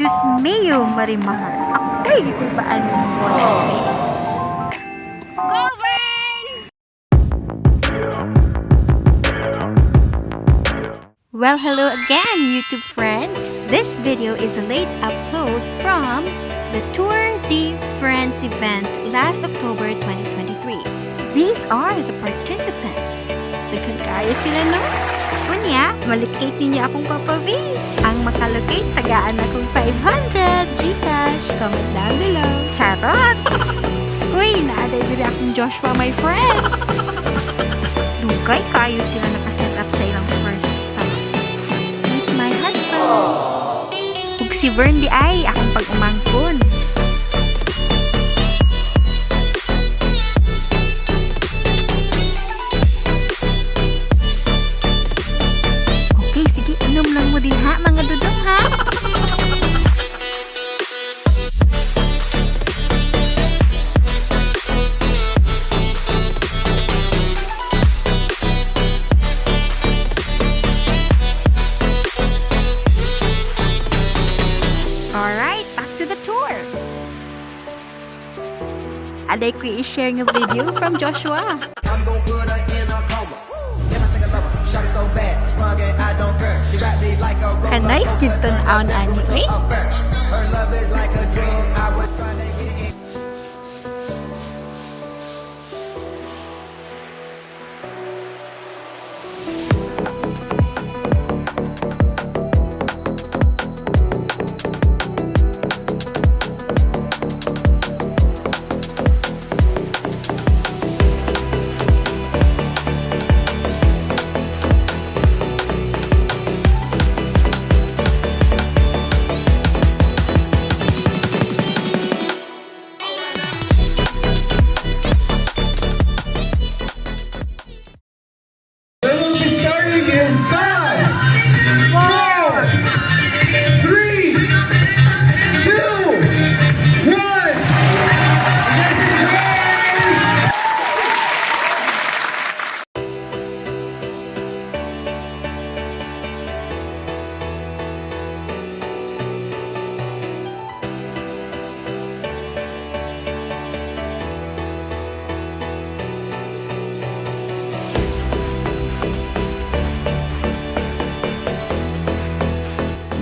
Diyos mio, Marimar. Ako'y gigulbaanin mo. Well, hello again, YouTube friends. This video is a late upload from the Tour de France event last October 2023. These are the participants. Daghan kayo sila, no? Kunya, malocate ninyo akong Papa V. Ang makalocate, tagaan akong 500 Gcash. Comment down below. Charot! Uy, naaday din akong Joshua, my friend. Dugay kayo sila nakaset up sa ilang first stop. Meet my husband. Ug si Vern di ay akong pag-umangkon. Okay, sige, inom lang mo din ha, mga dudong ha. Alright, back to the tour. Aday ko i-share ng video from Joshua. I'm gon' put her in a coma. Damn, I think I love her. Shot it so bad, sprung and I don't care. She wrapped me like a roller. Kanay skiton aon ani eh. Her love is like a drug. I was trying to get it.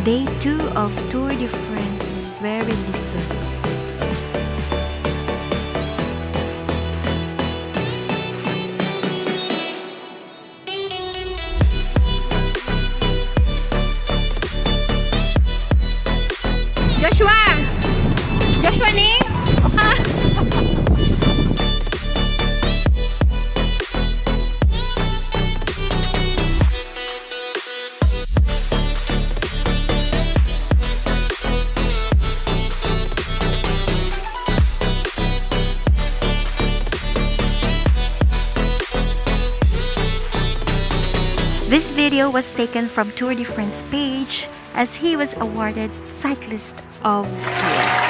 Day 2 of Tour de France was very busy. Joshua! Joshua ni? This video was taken from Tour de France page as he was awarded Cyclist of the Year.